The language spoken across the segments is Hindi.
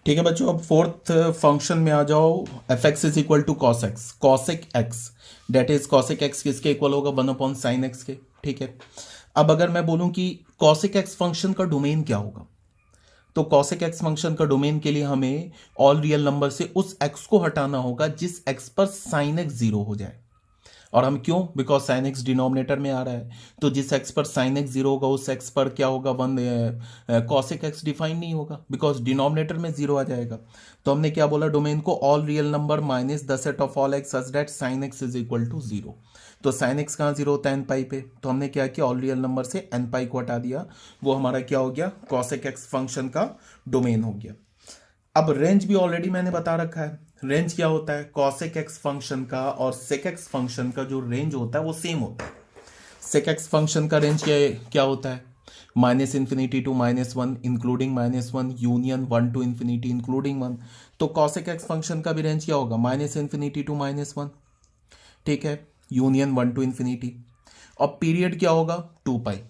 ठीक है बच्चों, अब फोर्थ फंक्शन में आ जाओ। F x is equal to cos x, cosec x that is cosec x किसके इक्वल होगा, 1 अपॉन साइन एक्स के। ठीक है, अब अगर मैं बोलूं कि कॉसिक एक्स फंक्शन का डोमेन क्या होगा, तो कॉसिक एक्स फंक्शन का डोमेन के लिए हमें ऑल रियल नंबर से उस एक्स को हटाना होगा जिस एक्स पर साइन एक्स जीरो हो जाए। और हम क्यों, बिकॉज साइन एक्स डिनोमिनेटर में आ रहा है, तो जिस एक्स पर साइन एक्स जीरो होगा उस एक्स पर क्या होगा, वन कॉसिक एक्स डिफाइन नहीं होगा बिकॉज डिनोमिनेटर में जीरो आ जाएगा। तो हमने क्या बोला डोमेन को, all real number minus the set of all x such that sine x is equal to zero. तो साइन एक्स कहाँ जीरो होता है, एन पाई पे, तो हमने क्या किया, ऑल रियल नंबर से एन पाई को हटा दिया, वो हमारा क्या हो गया, कॉसिक एक्स फंक्शन का डोमेन हो गया। अब रेंज भी ऑलरेडी मैंने बता रखा है, रेंज क्या होता है, कॉसेक एक्स फंक्शन का और सेक एक्स फंक्शन का जो रेंज होता है वो सेम होता है। सेक एक्स फंक्शन का रेंज क्या होता है, minus infinity to -1 including -1 union 1 to infinity including 1। तो कॉसेक एक्स फंक्शन का भी रेंज क्या होगा, माइनस इन्फिनिटी टू -1, ठीक है, यूनियन 1 टू इन्फिनिटी। और पीरियड क्या होगा, 2 पाई।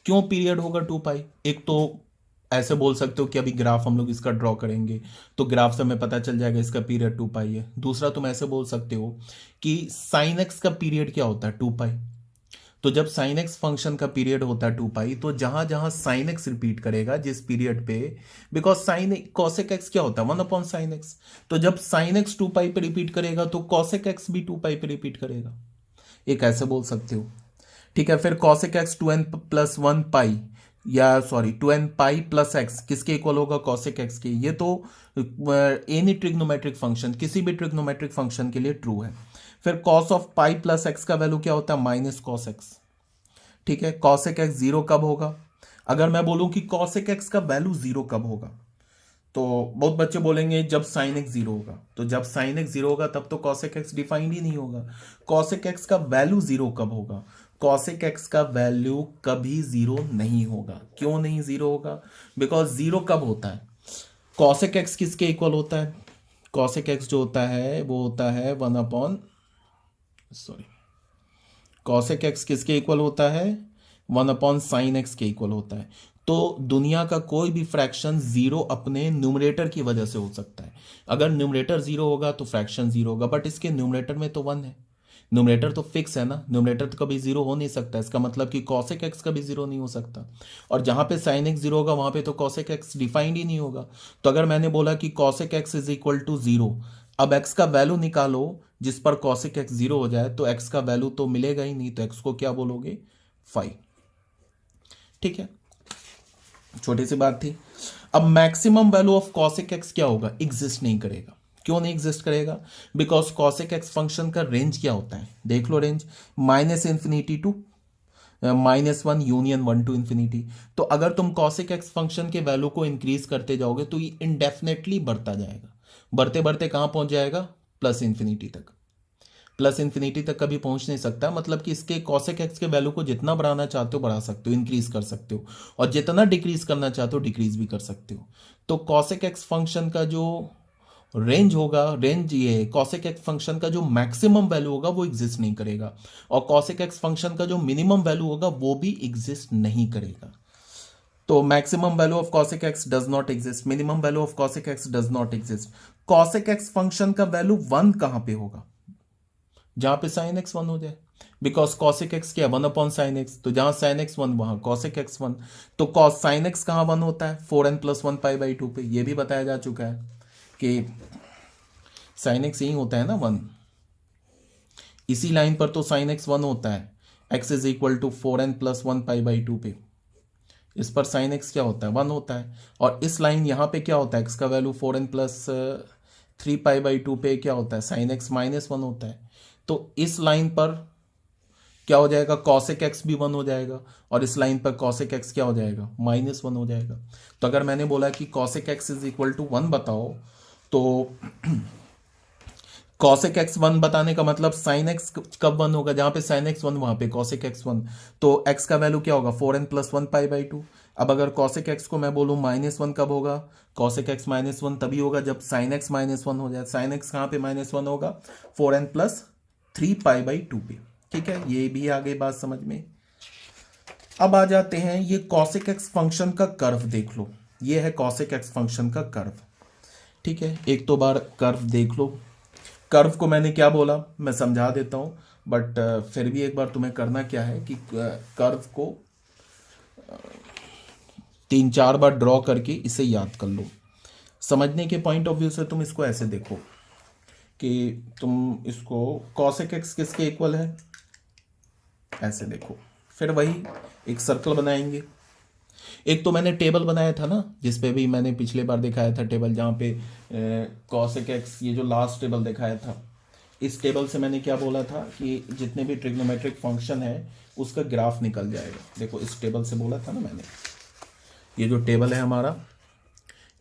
क्यों पीरियड होगा 2 पाई, एक तो ऐसे बोल सकते हो कि अभी ग्राफ हम लोग इसका ड्रॉ करेंगे तो ग्राफ से हमें पता चल जाएगा इसका पीरियड 2 पाई है। दूसरा तुम ऐसे बोल सकते हो कि साइन एक्स का पीरियड क्या होता है, 2 पाई। तो जब साइन एक्स फंक्शन का पीरियड होता है 2 पाई, तो जहां जहां साइन एक्स रिपीट करेगा जिस पीरियड पे, बिकॉज साइन कॉसेक एक्स क्या होता है, 1 अपॉन साइन एक्स, तो जब साइन एक्स 2 पाई पे रिपीट करेगा तो कॉसेक एक्स भी 2 पाई पे रिपीट करेगा, एक ऐसे बोल सकते हो। ठीक है, फिर कॉसेक एक्स 2n+1 पाई, या sorry 2n pi plus x किसके इक्वल होगा, कॉसेक एक्स के। ये तो एनी ट्रिग्नोमेट्रिक फंक्शन, किसी भी ट्रिग्नोमेट्रिक फंक्शन के लिए ट्रू है। फिर cos of pi plus x का वैल्यू क्या होता है, माइनस कॉस एक्स। ठीक है, कॉसेक एक्स जीरो कब होगा, अगर मैं बोलूं कि कॉसेक एक्स का वैल्यू जीरो कब होगा, तो बहुत बच्चे बोलेंगे जब साइन एक्स जीरो होगा। तो जब साइन एक्स जीरो होगा तब तो कॉसेक एक्स डिफाइंड ही नहीं होगा। कॉसेक एक्स का वैल्यू जीरो कब होगा, कॉसेक एक्स का वैल्यू कभी जीरो नहीं होगा। क्यों नहीं जीरो होगा, बिकॉज जीरो कब होता है, कॉसेक एक्स किसके इक्वल होता है, कॉसेक एक्स जो होता है वो होता है 1 अपॉन, सॉरी, कॉसेक एक्स किसके इक्वल होता है, 1 अपॉन साइन एक्स के इक्वल होता है। तो दुनिया का कोई भी फ्रैक्शन जीरो अपने न्यूमरेटर की वजह से हो सकता है। अगर न्यूमरेटर जीरो होगा तो फ्रैक्शन जीरो होगा, बट इसके न्यूमरेटर में तो 1 है, न्यूमरेटर तो फिक्स है ना, न्यूमरेटर तो कभी जीरो हो नहीं सकता। इसका मतलब कि कॉसेक एक्स कभी जीरो नहीं हो सकता, और जहां पे साइन एक्स जीरो होगा वहां पे तो कॉसेक एक्स डिफाइंड ही नहीं होगा। तो अगर मैंने बोला कि cosec x is equal to zero, अब एक्स का वैल्यू निकालो जिस पर कॉसेक एक्स जीरो हो जाए, तो एक्स का वैल्यू तो मिलेगा ही नहीं, तो एक्स को क्या बोलोगे, 5। ठीक है, छोटी सी बात थी। अब maximum value of cosec x क्या होगा, एग्जिस्ट नहीं करेगा। क्यों नहीं एग्जिस्ट करेगा, बिकॉज कॉसेक एक्स फंक्शन का रेंज क्या होता है, देख लो range, minus infinity to -1 union 1 to infinity. तो अगर तुम कॉसेक एक्स फंक्शन के वैल्यू को इंक्रीज करते जाओगे तो ये इंडेफिनेटली बढ़ता जाएगा, बढ़ते बढ़ते कहां पहुंच जाएगा, प्लस इन्फिनिटी तक। प्लस इन्फिनिटी तक कभी पहुंच नहीं सकता, मतलब कि इसके कॉसेक एक्स के वैल्यू को जितना बढ़ाना चाहते हो बढ़ा सकते हो, इंक्रीज कर सकते हो, और जितना डिक्रीज करना चाहते हो डिक्रीज भी कर सकते हो। तो कॉसेक एक्स फंक्शन का जो रेंज होगा, रेंज ये कॉसेक एक्स फंक्शन का जो मैक्सिमम वैल्यू होगा वो एग्जिस्ट नहीं करेगा, और कॉसेक एक्स फंक्शन का जो मिनिमम वैल्यू होगा वो भी एग्जिस्ट नहीं करेगा। तो maximum value of cosec x does not exist, minimum value of cosec x does not exist. cosec x function का वैल्यू 1 कहां पे होगा, जहां पे साइन एक्स 1 हो जाए, बिकॉज cosec x क्या, 1 अपॉन साइन एक्स, तो जहां साइन एक्स 1 वहां cosec x 1। तो cos साइन एक्स कहां 1 होता है, 4n+1 पाई/2 पे, ये भी बताया जा चुका है कि साइन एक्स यही होता है ना 1, इसी लाइन पर तो साइन एक्स 1 होता है, x is equal to 4n+1 pi पे, इस पर साइन एक्स क्या होता है, 1 होता है। और इस लाइन यहाँ पे क्या होता है, एक्स का वैल्यू 4n+3 पाई/2 पे क्या होता है, साइन एक्स -1 होता है। तो इस लाइन पर क्या हो जाएगा, कॉसेक एक्स भी 1 हो जाएगा, और इस लाइन पर कॉसेक एक्स क्या हो जाएगा, -1 हो जाएगा। तो अगर मैंने बोला कि cosec x is equal to 1 बताओ, तो कॉसेक एक्स 1 बताने का मतलब साइन एक्स कब 1 होगा, जहां पे साइन एक्स 1 वहां पे कॉसेक एक्स 1, तो एक्स का वैल्यू क्या होगा, 4n+1 पाई/2। अब अगर कॉसेक एक्स को मैं बोलूं -1 कब होगा, कॉसेक एक्स -1 तभी होगा जब साइन एक्स -1 हो जाए। साइन एक्स कहां पे -1 होगा, 4n+3 पाई/2 पे। ठीक है, ये भी आ गई बात समझ में। अब आ जाते हैं, ये कॉसेक एक्स फंक्शन का कर्व देख लो, ये है कॉसेक एक्स फंक्शन का कर्व। ठीक है, एक तो बार कर्व देख लो। कर्व को मैंने क्या बोला मैं समझा देता हूँ, बट फिर भी एक बार तुम्हें करना क्या है कि कर्व को 3-4 बार ड्रॉ करके इसे याद कर लो। समझने के पॉइंट ऑफ व्यू से तुम इसको ऐसे देखो कि तुम इसको cosec x किसके इक्वल है, ऐसे देखो। फिर वही एक सर्कल बनाएंगे। एक तो मैंने टेबल बनाया था ना, जिसपे भी मैंने पिछले बार दिखाया था टेबल, जहाँ पे cosec x, ये जो लास्ट टेबल दिखाया था, इस टेबल से मैंने क्या बोला था कि जितने भी ट्रिग्नोमेट्रिक फंक्शन है उसका ग्राफ निकल जाएगा। देखो इस टेबल से बोला था ना मैंने, ये जो टेबल है हमारा,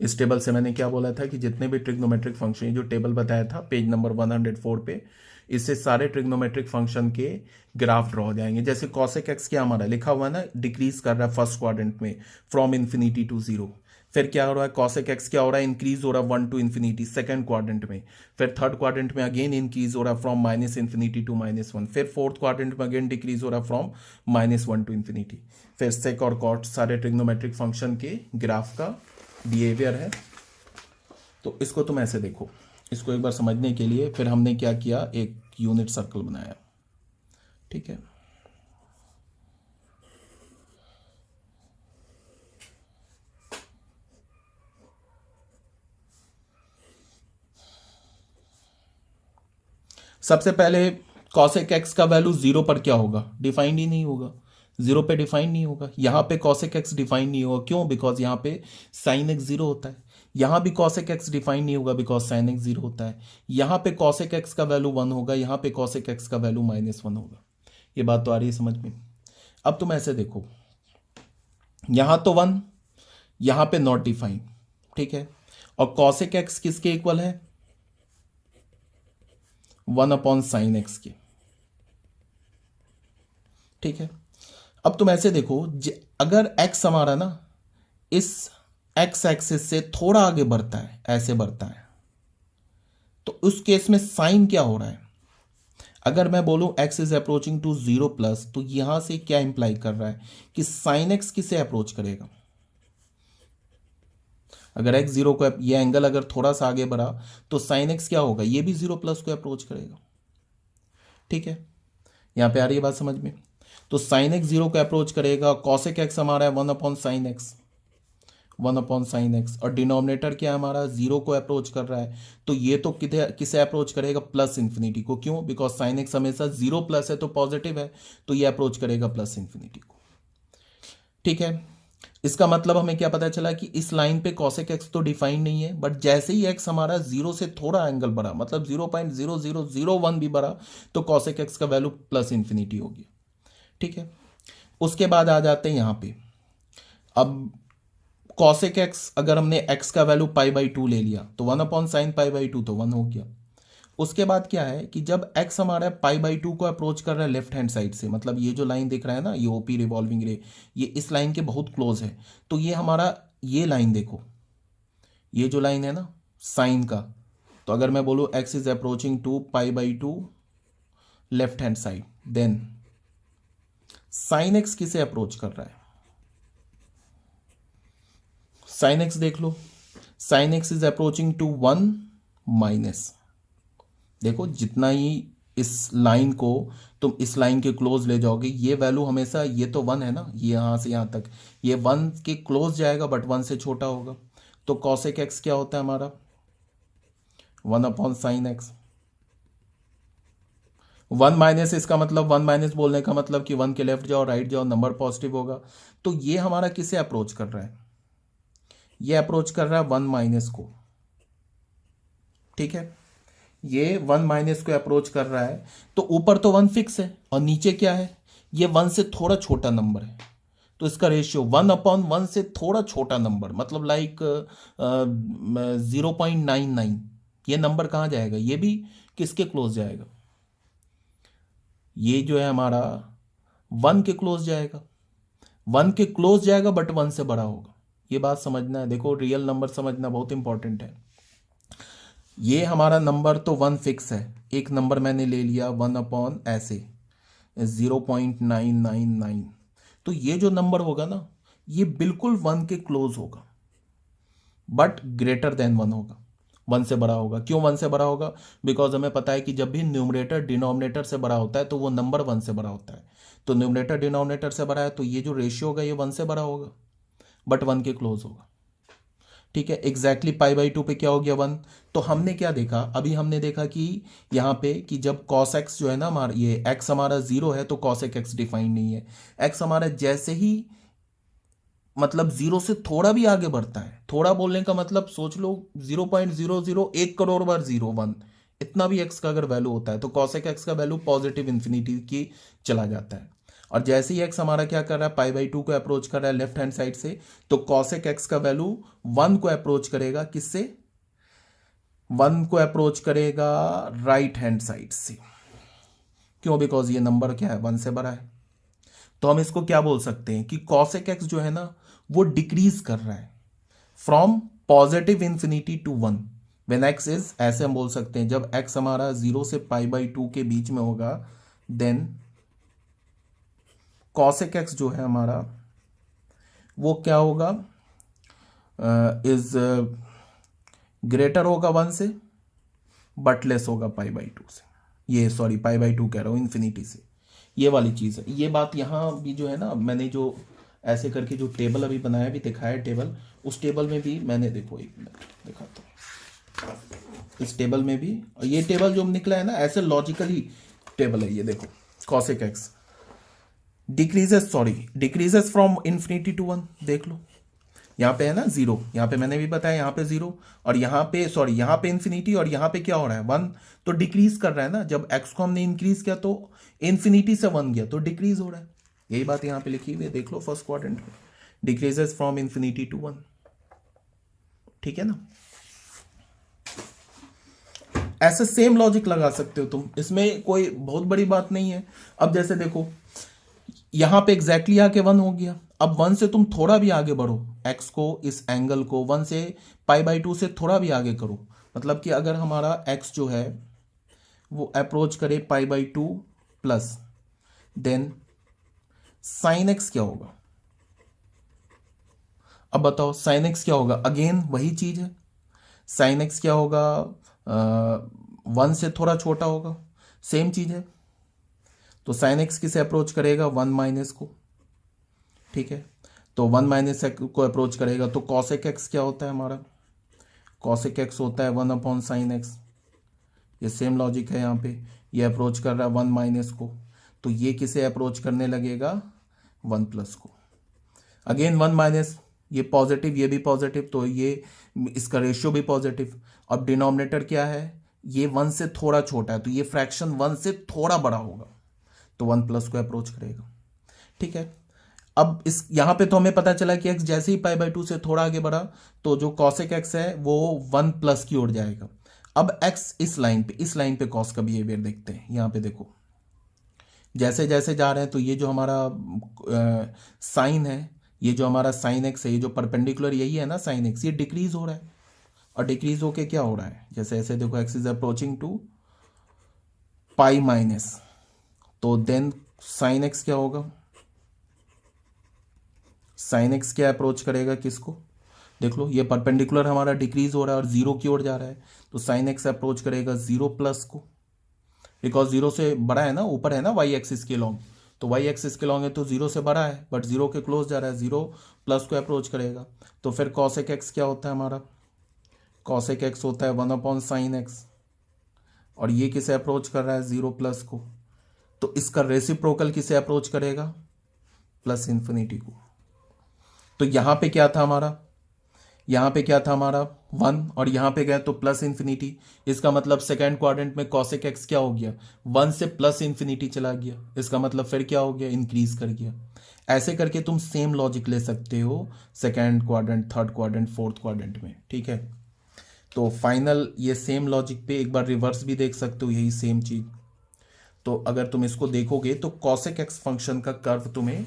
इस टेबल से मैंने क्या बोला था कि जितने भी ट्रिग्नोमेट्रिक फंक्शन, ये जो टेबल बताया था पेज नंबर 104 पे, इससे सारे ट्रिग्नोमेट्रिक फंक्शन के ग्राफ ड्रॉ हो जाएंगे। जैसे cosec x क्या हमारा लिखा हुआ है ना, डिक्रीज कर रहा है फर्स्ट क्वाड्रेंट में फ्रॉम इन्फिनिटी टू जीरो। फिर क्या हो रहा है, cosec x क्या हो रहा है, इंक्रीज हो रहा है 1 टू इन्फिनिटी सेकंड क्वाड्रेंट में। फिर थर्ड क्वाड्रेंट में अगेन इंक्रीज हो रहा है फ्रॉम माइनस इन्फिनिटी टू -1। फिर फोर्थ क्वाड्रेंट में अगेन डिक्रीज हो रहा है फ्रॉम -1 टू इन्फिनिटी। फिर सेक और कॉट सारे ट्रिग्नोमेट्रिक फंक्शन के ग्राफ का बिहेवियर है। तो इसको तुम ऐसे देखो, इसको एक बार समझने के लिए फिर हमने क्या किया, एक यूनिट सर्कल बनाया। ठीक है, सबसे पहले cosec x का वैल्यू 0 पर क्या होगा, डिफाइंड ही नहीं होगा, 0 पे डिफाइंड नहीं होगा। यहां पे cosec x डिफाइंड नहीं होगा, क्यों, बिकॉज यहां पे sin x 0 होता है। यहां भी cosec x डिफाइंड नहीं होगा बिकॉज sin x 0 होता है। यहां पे cosec x का वैल्यू 1 होगा, यहां पे cosec x का वैल्यू -1 होगा। ये बात तो आ रही है समझ में। अब तुम ऐसे देखो, यहां तो 1, यहां पे नॉट डिफाइंड, ठीक है, और cosec x किसके इक्वल है, 1/sin x के। ठीक है, अब तुम ऐसे देखो, अगर x हमारा ना इस x एक्सिस से थोड़ा आगे बढ़ता है, ऐसे बढ़ता है, तो उस केस में साइन क्या हो रहा है, अगर मैं बोलूं x इज अप्रोचिंग टू 0+, तो यहां से क्या इंप्लाई कर रहा है कि साइन x किसे अप्रोच करेगा। अगर x 0 को, ये एंगल अगर थोड़ा सा आगे बढ़ा तो साइन x क्या होगा, ये भी 0+ को अप्रोच करेगा। ठीक है, यहां पे आ रही है बात समझ में। तो साइन x 0 को अप्रोच करेगा, cosec x हमारा है 1/sin x, 1/sin x, और डिनोमिनेटर क्या है हमारा, 0 को अप्रोच कर रहा है, तो ये तो किसे अप्रोच करेगा, प्लस इन्फिनिटी को। क्यों, बिकॉज साइन x हमेशा 0+ है तो पॉजिटिव है, तो ये अप्रोच करेगा प्लस इन्फिनिटी को। ठीक है, इसका मतलब हमें क्या पता चला कि इस लाइन पे cosec x तो डिफाइन नहीं है, बट जैसे ही x हमारा 0 से थोड़ा एंगल बढ़ा, मतलब 0.0001 भी बढ़ा, तो cosec x का वैल्यू प्लस इन्फिनिटी हो गया। ठीक है, उसके बाद आ जाते हैं यहां पे। अब cosec x अगर हमने x का वैल्यू π/2 ले लिया तो 1/sin π/2 तो 1 हो गया। उसके बाद क्या है कि जब x हमारा π/2 को अप्रोच कर रहा है लेफ्ट हैंड साइड से, मतलब ये जो लाइन दिख रहा है ना, ये ओपी रिवॉल्विंग रे, ये इस लाइन के बहुत क्लोज है, तो ये हमारा, ये लाइन देखो, ये जो लाइन है ना साइन का, तो अगर मैं बोलूँ x is approaching to π/2 left hand side, then sine x किसे अप्रोच कर रहा है, साइन x देख लो, sine x is approaching to 1-। देखो जितना ही इस लाइन को तुम इस लाइन के क्लोज ले जाओगे, ये वैल्यू हमेशा, ये तो 1 है ना, ये यहां से यहां तक ये 1 के क्लोज जाएगा बट 1 से छोटा होगा, तो cosec x क्या होता है हमारा, 1/sin x। 1- इसका मतलब 1- बोलने का मतलब कि 1 के लेफ्ट जाओ राइट जाओ, नंबर पॉजिटिव होगा। तो ये हमारा किसे अप्रोच कर रहा है, ये अप्रोच कर रहा है 1- को। ठीक है, ये 1- को अप्रोच कर रहा है, तो ऊपर तो 1 फिक्स है और नीचे क्या है, ये 1 से थोड़ा छोटा नंबर है, तो इसका रेशियो 1/1 से थोड़ा छोटा नंबर, मतलब लाइक 0.99। ये नंबर कहाँ जाएगा, ये भी किसके क्लोज जाएगा, ये जो है हमारा 1 के क्लोज जाएगा, 1 के क्लोज जाएगा बट 1 से बड़ा होगा। ये बात समझना है, देखो रियल नंबर समझना बहुत इंपॉर्टेंट है। ये हमारा नंबर तो 1 फिक्स है, एक नंबर मैंने ले लिया 1/ ऐसे 0.999, तो ये जो नंबर होगा ना, ये बिल्कुल 1 के क्लोज होगा बट ग्रेटर देन 1 होगा। 1 से बड़ा होगा। क्यों 1 से बड़ा होगा? बिकॉज हमें पता है कि जब भी न्यूमरेटर डिनोमिनेटर से बड़ा होता है तो वो नंबर 1 से बड़ा होता है। तो न्यूमरेटर डिनोमिनेटर से बड़ा है तो ये जो रेशियो होगा ये 1 से बड़ा होगा, बट 1 के क्लोज होगा। ठीक है, एग्जैक्टली पाई बाई 2 पे क्या हो गया 1। तो हमने क्या देखा, अभी हमने देखा कि यहाँ पे कि जब cos x जो है ना हमारा, ये x हमारा 0 है तो cos x डिफाइन नहीं है। x हमारा जैसे ही मतलब 0 से थोड़ा भी आगे बढ़ता है, थोड़ा बोलने का मतलब सोच लो 0.001 करोड़ बार 0 1, इतना भी x का अगर वैल्यू होता है तो cos x का वैल्यू पॉजिटिव इन्फिनिटी की चला जाता है। और जैसे ही x हमारा क्या कर रहा है, पाई बाई 2 को अप्रोच कर रहा है लेफ्ट हैंड साइड से, तो cos x का वैल्यू 1 को अप्रोच करेगा। किससे? 1 को अप्रोच करेगा राइट हैंड साइड से। क्यों? बिकॉज ये नंबर क्या है, 1 से बड़ा है। तो हम इसको क्या बोल सकते हैं कि cos x जो है ना वो डिक्रीज कर रहा है from positive infinity to 1 when x is, ऐसे हम बोल सकते हैं जब x हमारा 0 से पाई बाई 2 के बीच में होगा, देन cos x जो है हमारा वो क्या होगा, इज ग्रेटर होगा 1 से बट लेस होगा पाई बाई 2 से। ये सॉरी पाई बाई 2 कह रहा हूँ, इन्फिनिटी से। ये वाली चीज़ है। ये बात यहाँ भी जो है ना, मैंने जो ऐसे करके जो टेबल अभी बनाया भी दिखाया टेबल, उस टेबल में भी मैंने, देखो एक मिनट दिखाता हूँ, इस टेबल में भी, और ये टेबल जो निकला है ना ऐसे लॉजिकली टेबल है ये, देखो cosec x decreases from infinity to 1, देख लो यहाँ पे है ना 0, यहाँ पे मैंने भी बताया यहाँ पे 0, और यहाँ पे सॉरी यहाँ पे इन्फिनिटी, और यहाँ पे क्या हो रहा है 1, तो डिक्रीज कर रहा है ना। जब x को हमने इंक्रीज किया तो इन्फिनिटी से 1 गया तो डिक्रीज हो रहा है। यही बात यहाँ पे लिखी हुई है, देख लो फर्स्ट क्वाड्रेंट में, डिक्रीजेस फ्रॉम इन्फिनिटी टू 1। ठीक है ना, ऐसे सेम लॉजिक लगा सकते हो तुम, इसमें कोई बहुत बड़ी बात नहीं है। अब जैसे देखो यहां पे एग्जैक्टली आके 1 हो गया, अब 1 से तुम थोड़ा भी आगे बढ़ो, x को, इस एंगल को 1 से पाई बाई 2 से थोड़ा भी आगे करो, मतलब कि अगर हमारा x जो है वो अप्रोच करे pi by 2 plus, then sine x क्या होगा? अब बताओ साइन एक्स क्या होगा? अगेन वही चीज है, साइन एक्स क्या होगा, 1 से थोड़ा छोटा होगा, सेम चीज है। तो साइन एक्स किसे अप्रोच करेगा? 1 माइनस को। ठीक है, तो 1 माइनस को अप्रोच करेगा तो cosec x क्या होता है हमारा? cosec x होता है 1 अपॉन साइन एक्स। ये सेम लॉजिक है, यहाँ पे ये अप्रोच कर रहा है 1 माइनस को, तो ये किसे अप्रोच करने लगेगा? 1 प्लस को। अगेन 1 माइनस, ये पॉजिटिव ये भी पॉजिटिव, तो ये इसका रेशियो भी पॉजिटिव। अब डिनोमिनेटर क्या है? ये 1 से थोड़ा छोटा है, तो ये फ्रैक्शन 1 से थोड़ा बड़ा होगा, तो 1 प्लस को अप्रोच करेगा। ठीक है, अब इस यहाँ पे तो हमें पता चला कि x जैसे ही पाई बाई 2 से थोड़ा आगे बढ़ा तो जो cosec x है वो 1 प्लस की ओर जाएगा। अब x इस लाइन पे cos का बिहेवियर देखते हैं। यहाँ पे देखो जैसे जैसे जा रहे हैं तो ये जो हमारा साइन है, ये जो हमारा साइन एक्स है, ये जो परपेंडिकुलर यही है ना साइन एक्स, ये डिक्रीज हो रहा है। और डिक्रीज होके क्या हो रहा है? जैसे ऐसे देखो x is approaching to pi minus, तो देन साइन एक्स क्या होगा? साइन एक्स क्या अप्रोच करेगा किसको? देख लो ये परपेंडिकुलर हमारा डिक्रीज हो रहा है और 0 की ओर जा रहा है, तो साइन एक्स अप्रोच करेगा 0 प्लस को, बिकॉज 0 से बड़ा है ना, ऊपर है ना वाई एक्सिस के लॉन्ग, तो वाई एक्सिस के लॉन्ग है तो 0 से बड़ा है बट 0 के क्लोज जा रहा है, 0 प्लस को अप्रोच करेगा। तो फिर cosec x क्या होता है हमारा? cosec x होता है 1 अपॉन साइन एक्स, और ये किसे अप्रोच कर रहा है? 0 प्लस को, तो इसका रेसिप्रोकल किसे अप्रोच करेगा? प्लस इन्फिनिटी को। तो यहाँ पे क्या था हमारा? यहाँ पे क्या था हमारा? 1, और यहाँ पे गया तो प्लस इन्फिनिटी। इसका मतलब सेकेंड क्वाड्रेंट में cosec x क्या हो गया? 1 से प्लस इन्फिनिटी चला गया, इसका मतलब फिर क्या हो गया? इंक्रीज कर गया। ऐसे करके तुम सेम लॉजिक ले सकते हो second quadrant, third quadrant, fourth quadrant में। ठीक है, तो फाइनल ये सेम लॉजिक पे एक बार रिवर्स भी देख सकते हो, यही सेम चीज। तो अगर तुम इसको देखोगे तो cosec x फंक्शन का कर्व तुम्हें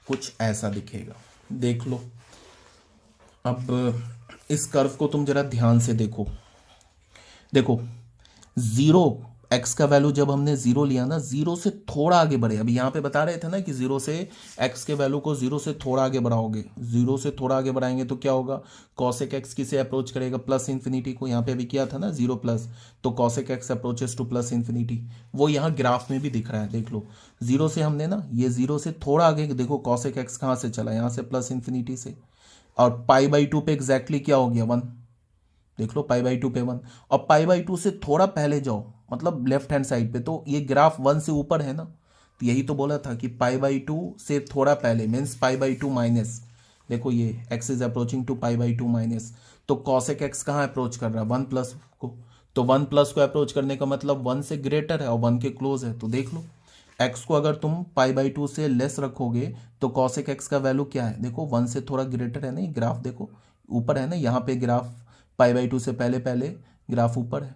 कुछ ऐसा दिखेगा, देख लो। अब इस कर्व को तुम जरा ध्यान से देखो, देखो 0 एक्स का वैल्यू जब हमने जीरो लिया ना, जीरो से थोड़ा आगे बढ़े, अभी यहाँ पे बता रहे थे ना कि जीरो से एक्स के वैल्यू को जीरो से थोड़ा आगे बढ़ाओगे, जीरो से थोड़ा आगे बढ़ाएंगे तो क्या होगा, कॉसेक एक्स किसे अप्रोच करेगा, प्लस इन्फिनिटी को। यहाँ पे अभी किया था ना जीरो प्लस, तो cosec x approaches two plus infinity. वो यहाँ ग्राफ में भी दिख रहा है, देख लो। जीरो से हमने ना, ये जीरो से थोड़ा आगे देखो, कॉसेक एक्स कहाँ से चला, यहाँ से प्लस इन्फिनिटी से। और पाई बाई टू पे एग्जैक्टली क्या हो गया, 1। देख लो पाई बाई टू पे 1, और पाई बाई टू से थोड़ा पहले जाओ, मतलब लेफ्ट हैंड साइड पे, तो ये ग्राफ 1 से ऊपर है ना, तो यही तो बोला था कि पाई बाई टू से थोड़ा पहले means pi by two minus. देखो ये x is approaching to pi by two minus, तो कॉसेक एक्स कहाँ अप्रोच कर रहा है, 1 प्लस को। तो 1 प्लस को अप्रोच करने का मतलब 1 से ग्रेटर है और 1 के क्लोज है। तो देख लो एक्स को अगर तुम पाई बाई टू से लेस रखोगे तो कॉसेक एक्स का वैल्यू क्या है, देखो 1 से थोड़ा ग्रेटर है ना, ये ग्राफ देखो ऊपर है ना, यहाँ पे ग्राफ पाई बाई टू से पहले पहले ग्राफ ऊपर है।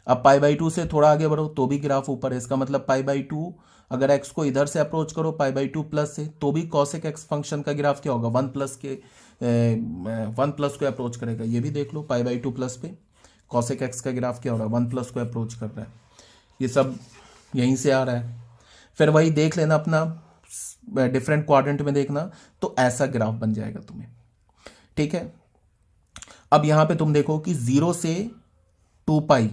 अब पाई बाई टू से थोड़ा आगे बढ़ो तो भी ग्राफ ऊपर है, इसका मतलब पाई बाई टू अगर एक्स को इधर से अप्रोच करो पाई बाई टू प्लस से, तो भी कॉसेक एक्स फंक्शन का ग्राफ क्या होगा, 1 प्लस के 1 प्लस को अप्रोच करेगा। ये भी देख लो पाई बाई टू प्लस पे कॉसेक एक्स का ग्राफ क्या हो रहा है, 1 प्लस को अप्रोच कर रहा है। ये सब यहीं से आ रहा है। फिर वही देख लेना अपना डिफरेंट क्वाड्रेंट में देखना, तो ऐसा ग्राफ बन जाएगा तुम्हें, ठीक है। अब यहां पे तुम देखो कि 0 से 2 पाई,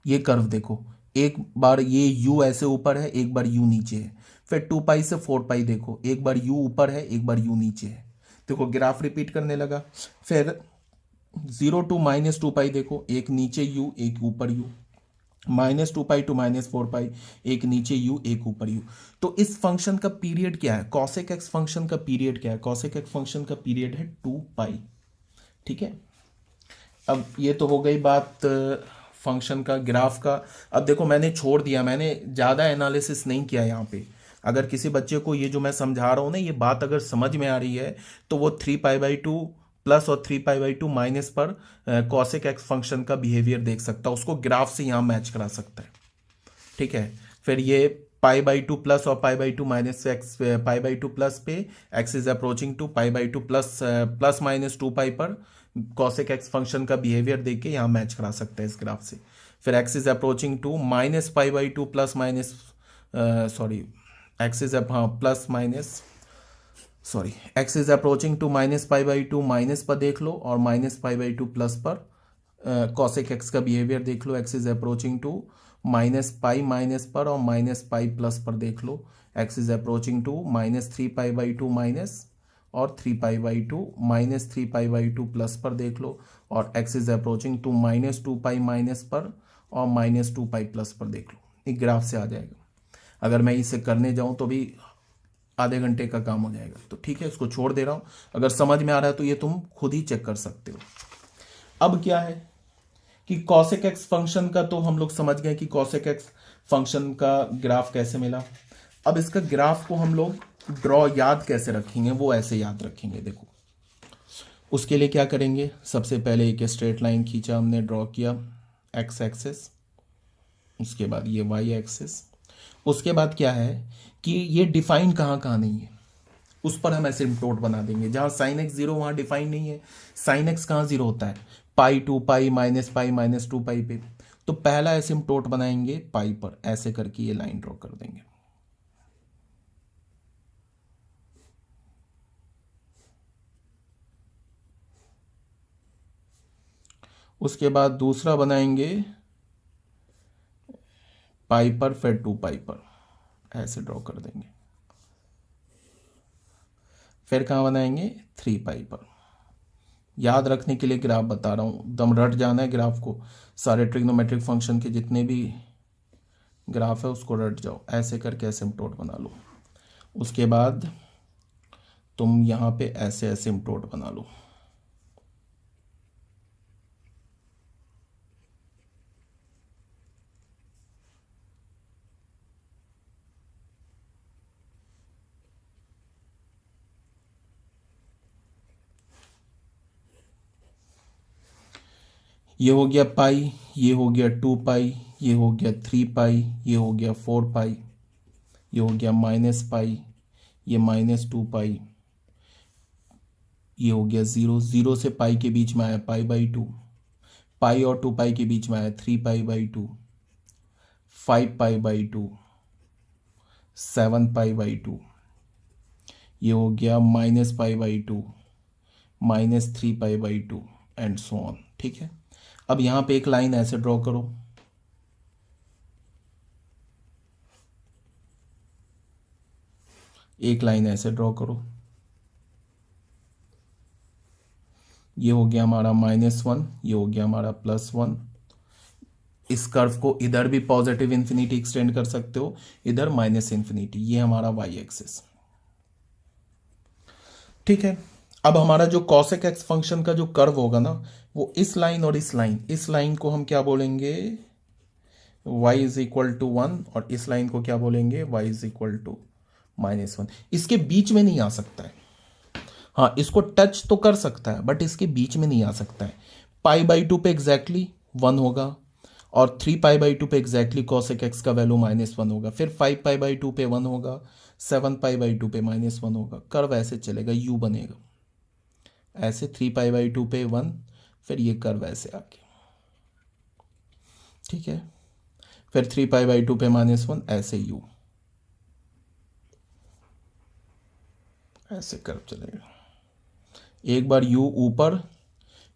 ये कर्व देखो, एक बार ये u ऐसे ऊपर है, एक बार u नीचे है। फिर 2 पाई से 4 पाई देखो, एक बार u ऊपर है, एक बार u नीचे है। देखो ग्राफ रिपीट करने लगा। फिर 0 टू माइनस 2 पाई देखो, एक नीचे u एक ऊपर u। Minus 2 pi to minus 4 pi, एक नीचे u एक ऊपर u। तो इस फंक्शन का पीरियड क्या है, कॉसेक एक्स फंक्शन का पीरियड क्या है, कॉसेक एक्स फंक्शन का पीरियड है 2 पाई, ठीक है। अब ये तो हो गई बात फंक्शन का, ग्राफ का। अब देखो मैंने छोड़ दिया, मैंने ज़्यादा एनालिसिस नहीं किया यहाँ पे। अगर किसी बच्चे को ये जो मैं समझा रहा हूँ ना, ये बात अगर समझ में आ रही है तो वो 3 पाई बाई टू प्लस और 3 पाई बाई टू माइनस पर कॉसेक एक्स फंक्शन का बिहेवियर देख सकता है, उसको ग्राफ से यहाँ मैच करा सकता है, ठीक है। फिर ये पाई बाई टू प्लस और pi by two minus x, pi by two plus पे x is approaching to pi by two plus plus minus 2 pi पर कॉसेक एक्स फंक्शन का बिहेवियर देख के यहाँ मैच करा सकते हैं इस ग्राफ से। फिर x is approaching to minus pi by two plus minus sorry x is हाँ plus minus sorry x is approaching to minus pi by two minus पर देख लो, और minus pi by two plus पर कॉसेक एक्स का बिहेवियर देख लो। X is approaching to minus pi minus पर और माइनस पाई प्लस पर देख लो। X is approaching to minus 3 pi by two minus और 3 pi by two minus 3 pi by two plus पर देख लो, और x is approaching to minus 2 pi minus पर और माइनस 2 पाई प्लस पर देख लो। एक ग्राफ से आ जाएगा। अगर मैं इसे करने जाऊं तो भी आधे घंटे का काम हो जाएगा, तो ठीक है इसको छोड़ दे रहा हूं। अगर समझ में आ रहा है तो ये तुम खुद ही चेक कर सकते हो। अब क्या है कि कॉसेक एक्स फंक्शन का तो हम लोग समझ गए कि कॉसेक एक्स फंक्शन का ग्राफ कैसे मिला। अब इसका ग्राफ को हम लोग ड्रॉ याद कैसे रखेंगे, वो ऐसे याद रखेंगे। देखो उसके लिए क्या करेंगे, सबसे पहले एक स्ट्रेट लाइन खींचा हमने, ड्रॉ किया एक्स एक्सिस, उसके बाद ये वाई एक्सिस। उसके बाद क्या है कि ये डिफाइन कहाँ कहाँ नहीं है, उस पर हम एसिम्प्टोट बना देंगे। जहाँ साइन एक्स जीरो वहाँ डिफाइन नहीं है। साइन एक्स कहाँ जीरो होता है, पाई 2 पाई माइनस 2 पाई पे। तो पहला एसिम्प्टोट बनाएंगे पाई पर, ऐसे करके ये लाइन ड्रॉ कर देंगे। उसके बाद दूसरा बनाएंगे पाई पर, फिर 2 पाई पर, ऐसे ड्रॉ कर देंगे। फिर कहाँ बनाएंगे 3 पाई पर। याद रखने के लिए ग्राफ बता रहा हूँ, दम रट जाना है ग्राफ को। सारे ट्रिग्नोमेट्रिक फंक्शन के जितने भी ग्राफ है उसको रट जाओ, ऐसे करके एसिम्प्टोट बना लो। उसके बाद तुम यहाँ पे ऐसे एसिम्प्टोट बना लो। ये हो गया पाई, ये हो गया 2 पाई, ये हो गया 3 पाई, ये हो गया 4 पाई, ये हो गया माइनस पाई, ये माइनस 2 पाई, ये हो गया 0। 0 से पाई के बीच में आया पाई बाई 2, पाई और 2 पाई के बीच में आया 3 पाई बाई 2, 5π/2, 7π/2, ये हो गया -π/2, -3π/2 एंड सो ऑन। ठीक है, अब यहाँ पे एक लाइन ऐसे ड्रॉ करो, एक लाइन ऐसे ड्रॉ करो, ये हो गया हमारा -1, ये हो गया हमारा +1। इस कर्व को इधर भी पॉजिटिव इन्फिनिटी एक्सटेंड कर सकते हो, इधर -∞, ये हमारा y एक्सिस। ठीक है, अब हमारा जो cosec x फंक्शन का जो कर्व होगा ना, वो इस लाइन और इस लाइन को हम क्या बोलेंगे, y = 1, और इस लाइन को क्या बोलेंगे, y = -1। इसके बीच में नहीं आ सकता है, हाँ इसको टच तो कर सकता है बट इसके बीच में नहीं आ सकता है। π/2 पे एग्जैक्टली 1 होगा, और 3π/2 पे एग्जैक्टली cosec x का वैल्यू -1 होगा, फिर 5π/2 पे 1 होगा, 7π/2 पे -1 होगा। कर्व ऐसे चलेगा, u बनेगा ऐसे, 3π/2 पे 1, फिर ये कर्व ऐसे आके, ठीक है, फिर 3π/2 पे -1, ऐसे u, ऐसे कर्व चलेगा। एक बार u ऊपर,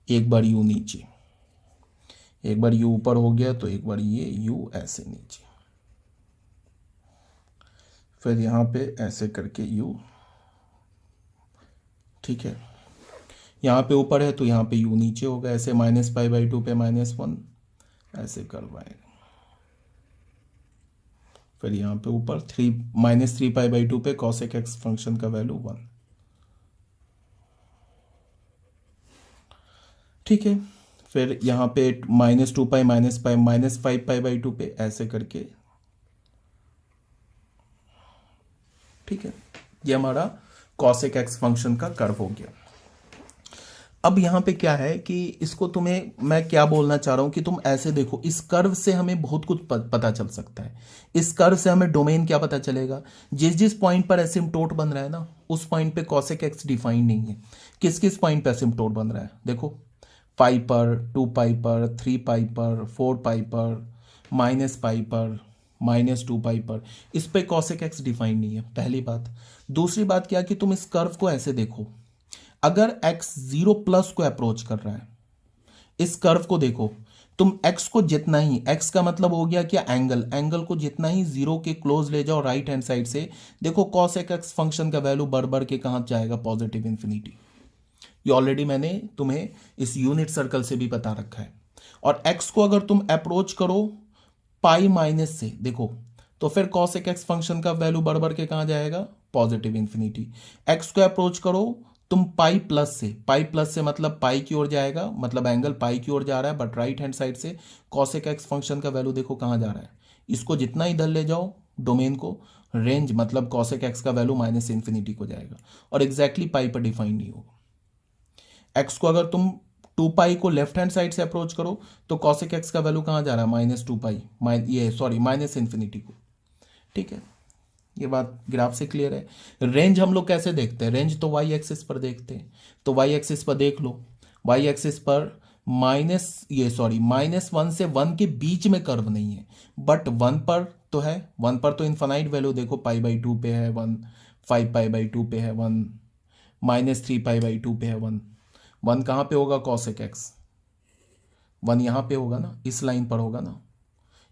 एक बार u नीचे, एक बार u ऊपर हो गया तो एक बार ये u ऐसे नीचे, फिर यहाँ पे ऐसे करके u, ठीक है, यहाँ पे ऊपर है तो यहाँ पे u नीचे होगा, ऐसे -π/2 पे -1, ऐसे कर्व आएगा, फिर यहाँ पे ऊपर -3π/2 पे cosec x फंक्शन का वैल्यू 1। ठीक है, फिर यहाँ पे -2π -5π/2 पे ऐसे करके, ठीक है, ये हमारा cosec x फंक्शन का कर्व हो गया। अब यहाँ पे क्या है कि इसको तुम्हें मैं क्या बोलना चाह रहा हूँ कि तुम ऐसे देखो, इस कर्व से हमें बहुत कुछ पता चल सकता है। इस कर्व से हमें डोमेन क्या पता चलेगा, जिस जिस पॉइंट पर एसिम्पटोट बन रहा है ना, उस पॉइंट पे cosec x डिफाइंड नहीं है। किस किस पॉइंट पे एसिम्पटोट बन रहा है, देखो, पाई पर, 2π पर, 3π पर, 4π पर, -π पर, -2π पर, इस पे cosec x डिफाइंड नहीं है, पहली बात। दूसरी बात क्या कि तुम इस कर्व को ऐसे देखो, अगर x 0+ को अप्रोच कर रहा है, इस कर्व को देखो, तुम x को जितना ही, x का मतलब हो गया क्या, एंगल को जितना ही 0 के क्लोज ले जाओ राइट हैंड साइड से, देखो cosec x फंक्शन का वैल्यू बढ़ बढ़ के कहां जाएगा, पॉजिटिव इन्फिनिटी। ये ऑलरेडी मैंने तुम्हें इस यूनिट सर्कल से भी बता रखा है। और x को अगर तुम अप्रोच करो पाई माइनस से, देखो, तो फिर cosec x फंक्शन का वैल्यू बढ़ बढ़ के कहां जाएगा, पॉजिटिव इन्फिनिटी। x को अप्रोच करो तुम पाई प्लस से मतलब पाई की ओर जाएगा, मतलब एंगल पाई की ओर जा रहा है, बट राइट हैंड साइड से cosec x फंक्शन का वैल्यू देखो कहां जा रहा है, इसको जितना इधर ले जाओ डोमेन को, रेंज मतलब cosec x का वैल्यू -∞ को जाएगा, और एग्जैक्टली पाई पर डिफाइन नहीं होगा। x को अगर तुम 2π को लेफ्ट हैंड साइड से अप्रोच करो तो cosec x का वैल्यू कहां जा रहा है, -2π, -∞ को। ठीक है, ये बात ग्राफ से क्लियर है। रेंज हम लोग कैसे देखते हैं, रेंज तो y एक्सिस पर देखते हैं, तो y एक्सिस पर देख लो, y एक्सिस पर -1 से 1 के बीच में कर्व नहीं है, बट 1 पर तो है, 1 पर तो इन्फाइनाइट वैल्यू देखो, π/2 पे है 1, 5π/2 पे है 1, -3π/2 पे है 1। 1 कहाँ पे होगा, cosec x, 1 यहाँ पे होगा ना, इस लाइन पर होगा ना,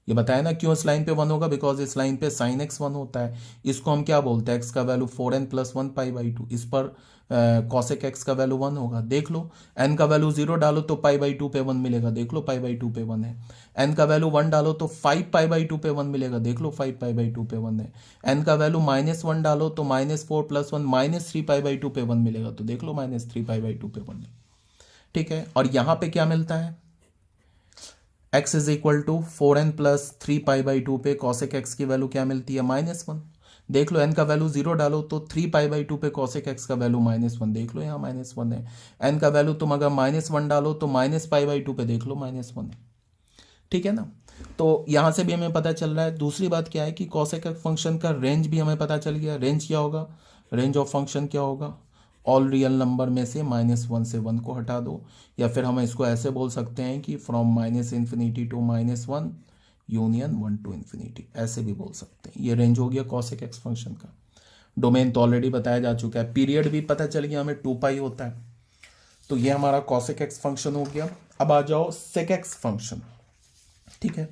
ये बताया ना क्यों इस लाइन पे 1 होगा, बिकॉज इस लाइन पे sin x 1 होता है। इसको हम क्या बोलते हैं, x का वैल्यू 4n + 1 π/2, इस पर cosec x का वैल्यू 1 होगा। देख लो, n का वैल्यू 0 डालो तो π/2 पे 1 मिलेगा, देख लो π/2 पे 1 है। n का वैल्यू 1 डालो तो 5π/2 पे 1 मिलेगा, देख लो 5π/2 पे 1 है। n का वैल्यू -1 डालो तो -4 + 1 -3π/2 पे 1 मिलेगा, तो देख लो -3π/2 पे 1 है। ठीक है, और यहाँ पे क्या मिलता है, x = 4n + 3π/2 पे cosec x की वैल्यू क्या मिलती है, -1। देख लो n का वैल्यू 0 डालो तो 3π/2 पे cosec x का वैल्यू -1, देख लो यहाँ -1 है। n का वैल्यू तुम अगर -1 डालो तो -π/2 पे देख लो -1 है। ठीक है ना, तो यहाँ से भी हमें पता चल रहा है। दूसरी बात क्या है कि cosec x फंक्शन का रेंज भी हमें पता चल गया। रेंज क्या होगा, रेंज ऑफ फंक्शन क्या होगा, ऑल रियल नंबर में से -1 से 1 को हटा दो, या फिर हम इसको ऐसे बोल सकते हैं कि from -∞ to -1 union 1 to infinity, ऐसे भी बोल सकते हैं। ये रेंज हो गया कॉसेक एक्स फंक्शन का। डोमेन तो ऑलरेडी बताया जा चुका है, पीरियड भी पता चल गया हमें 2 पाई होता है। तो ये हमारा कॉसेक एक्स फंक्शन हो गया। अब आ जाओ सेक एक्स फंक्शन। ठीक है,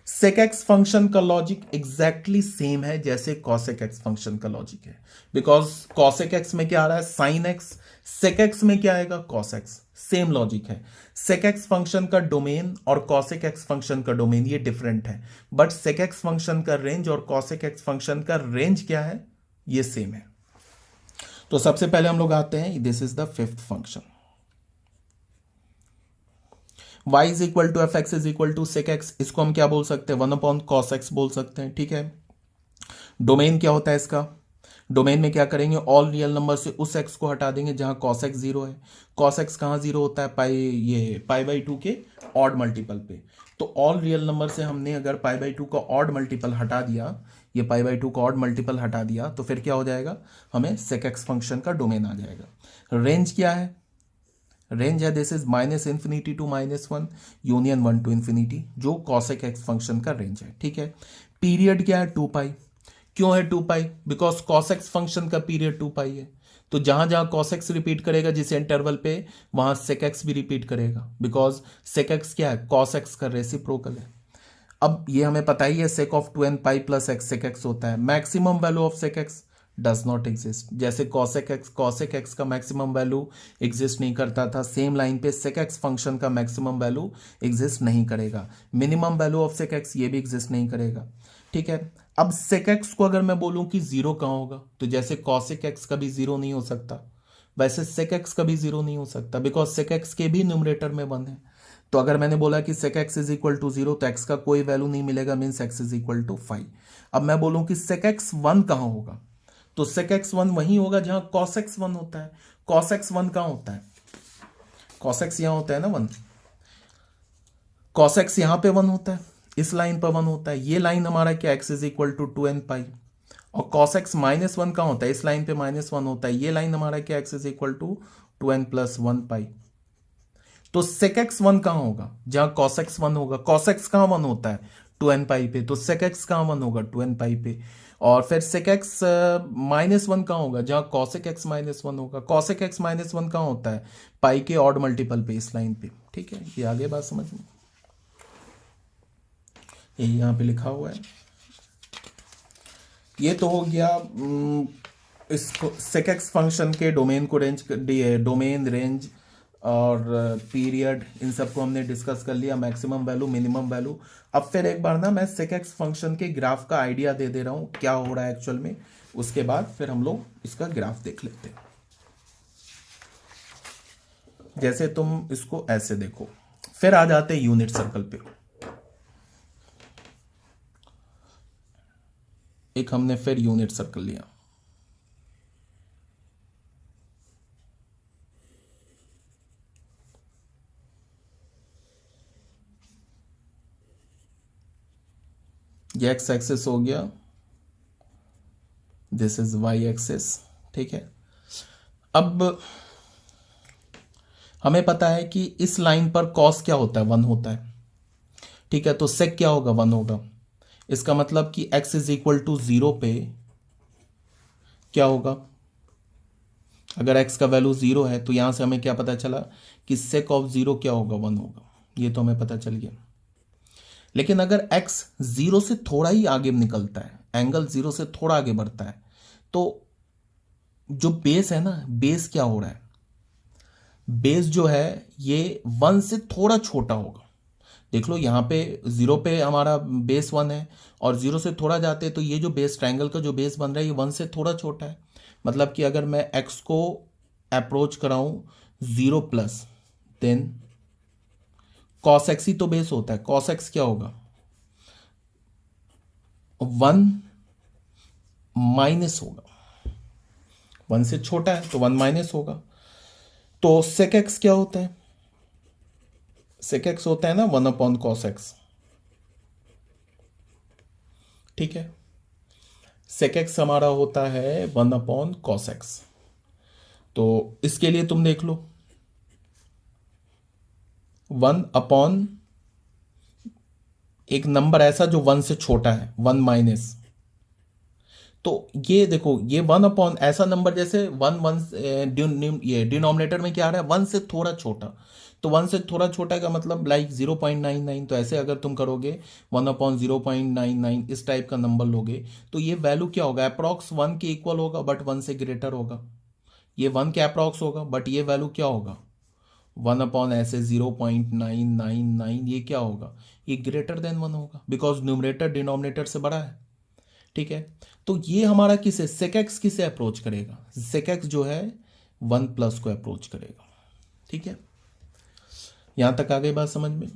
सेक एक्स फंक्शन का लॉजिक एग्जैक्टली सेम है जैसे कॉसेक एक्स फंक्शन का लॉजिक है, बिकॉज कॉसेक एक्स में क्या आ रहा है, साइन एक्स, सेक एक्स में क्या आएगा, कॉस एक्स। सेम लॉजिक है। सेक एक्स फंक्शन का डोमेन और कॉसेक एक्स फंक्शन का डोमेन ये डिफरेंट है, बट सेक एक्स फंक्शन का रेंज और कॉसेक एक्स फंक्शन का रेंज क्या है, ये सेम है। तो सबसे पहले हम लोग आते हैं, this is the fifth function, y is equal to f x is equal to sec x. इसको हम क्या बोल सकते हैं, 1 अपॉन कॉस एक्स बोल सकते हैं। ठीक है, डोमेन क्या होता है इसका, डोमेन में क्या करेंगे, ऑल रियल नंबर से उस x को हटा देंगे जहां cos x 0 है। cos x कहां 0 होता है, पाई, ये पाई/2 के ऑड मल्टीपल पे। तो ऑल रियल नंबर से हमने अगर पाई/2 का ऑड मल्टीपल हटा दिया, ये पाई/2 का ऑड मल्टीपल हटा दिया, तो फिर क्या हो जाएगा, हमें सेक एक्स फंक्शन का डोमेन आ जाएगा। रेंज क्या है, रेंज है this is -infinity to -1 union 1 to infinity, जो कॉसेक एक्स फंक्शन का रेंज है। ठीक है, पीरियड क्या है, 2 पाई। क्यों है 2 पाई, बिकॉज कॉस एक्स फंक्शन का पीरियड 2 पाई है। तो जहां जहां कॉस एक्स रिपीट करेगा जिस इंटरवल पे, वहां सेक एक्स भी रिपीट करेगा, बिकॉज सेक एक्स क्या है, कॉस एक्स का रेसिप्रोकल है। अब ये हमें पता ही है, sec of 2n pi plus x sec x होता है। Maximum value of sec x does not exist. जैसे कॉसेक एक्स का मैक्सिमम वैल्यू एग्जिस्ट नहीं करता था, सेम लाइन पे सेक एक्स फंक्शन का मैक्सिमम वैल्यू एग्जिस्ट नहीं करेगा। Minimum value of sec x ये भी एग्जिस्ट नहीं करेगा। ठीक है, अब सेक एक्स को अगर मैं बोलूं कि जीरो कहाँ होगा, तो जैसे कॉसेक एक्स कभी जीरो नहीं हो सकता, वैसे सेक एक्स कभी जीरो नहीं हो सकता, बिकॉज सेक एक्स के भी न्यूमरेटर में 1 है। तो अगर मैंने बोला कि sec x is equal to 0, तो एक्स का कोई वैल्यू नहीं मिलेगा, means x is equal to 5। अब मैं बोलूं कि सेक एक्स 1 कहाँ होगा, तो सेक एक्स 1 वहीं होगा जहां कॉस एक्स 1 होता है। कॉस एक्स 1 कहाँ होता है, कॉस एक्स यहां होता है ना 1, कॉस एक्स यहां पे 1 होता है, इस लाइन पर 1 होता है। ये लाइन हमारा क्या, x is equal to 2n pi. और कॉस एक्स -1 कहाँ होता है, इस लाइन पे -1 होता है। ये लाइन हमारा क्या, x is equal to 2n+1 pi. तो सेक एक्स 1 कहाँ होगा, जहां कॉस एक्स 1 होगा। कॉस एक्स कहाँ 1 होता है, 2n पाई पे, तो सेक एक्स कहाँ 1 होगा, 2n पाई पे। और फिर सेक एक्स -1 कहाँ होगा, जहां कॉसेक एक्स -1 होगा। कॉसेक एक्स -1 कहाँ होता है, पाई के ऑड मल्टीपल पे, इस लाइन पे। ठीक है, ये आगे बात समझ में, यही यहां पे लिखा हुआ है। ये तो हो गया इसको सेक एक्स फंक्शन के डोमेन को रेंज, डोमेन, रेंज और पीरियड, इन सबको हमने डिस्कस कर लिया, मैक्सिमम वैल्यू, मिनिमम वैल्यू। अब फिर एक बार ना मैं सेक एक्स फंक्शन के ग्राफ का आइडिया दे रहा हूं क्या हो रहा है एक्चुअल में, उसके बाद फिर हम लोग इसका ग्राफ देख लेते हैं। जैसे तुम इसको ऐसे देखो, फिर आ जाते हैं यूनिट सर्कल पे। एक हमने फिर यूनिट सर्कल लिया, ये एक्स एक्सिस हो गया, दिस इज वाई एक्सिस। ठीक है, अब हमें पता है कि इस लाइन पर कॉस क्या होता है, 1 होता है। ठीक है, तो सेक क्या होगा, 1 होगा। इसका मतलब कि x इज इक्वल टू 0 पे क्या होगा, अगर x का वैल्यू 0 है, तो यहां से हमें क्या पता चला कि सेक ऑफ 0 क्या होगा, 1 होगा। ये तो हमें पता चल गया। लेकिन अगर x 0 से थोड़ा ही आगे निकलता है, एंगल 0 से थोड़ा आगे बढ़ता है, तो जो बेस है ना, बेस क्या हो रहा है, बेस जो है ये 1 से थोड़ा छोटा होगा। देख लो यहाँ पे 0 पे हमारा बेस 1 है, और 0 से थोड़ा जाते तो ये जो बेस, ट्रायंगल का जो बेस बन रहा है, ये 1 से थोड़ा छोटा है। मतलब कि अगर मैं x को अप्रोच कराऊं 0+, देन cos x ही तो बेस होता है। cos x क्या होगा, 1 माइनस होगा, 1 से छोटा है तो 1 माइनस होगा। तो sec x क्या होता है, sec x होता है ना 1/cos x। ठीक है, sec x हमारा होता है 1/cos x। तो इसके लिए तुम देख लो, 1 एक नंबर ऐसा जो 1 से छोटा है, 1 माइनस, तो ये देखो ये 1 अपॉन ऐसा नंबर जैसे 1 ये डिनोमिनेटर में क्या आ रहा है, 1 से थोड़ा छोटा, तो 1 से थोड़ा छोटा का मतलब लाइक 0.99, तो ऐसे अगर तुम करोगे 1 अपॉन 0.99 इस टाइप का नंबर लोगे, तो ये वैल्यू क्या होगा, अप्रॉक्स 1 के इक्वल होगा बट 1 से ग्रेटर होगा। ये 1 के अप्रॉक्स होगा बट ये वैल्यू क्या होगा, 1 अपॉन ऐसे 0.999, ये क्या होगा, ये ग्रेटर देन 1 होगा, बिकॉज न्यूमरेटर डिनोमिनेटर से बड़ा है। ठीक है, तो ये हमारा किसे, सेक एक्स किसे अप्रोच करेगा, सेक एक्स जो है 1 प्लस को अप्रोच करेगा। ठीक है, यहां तक आ गई बात समझ में।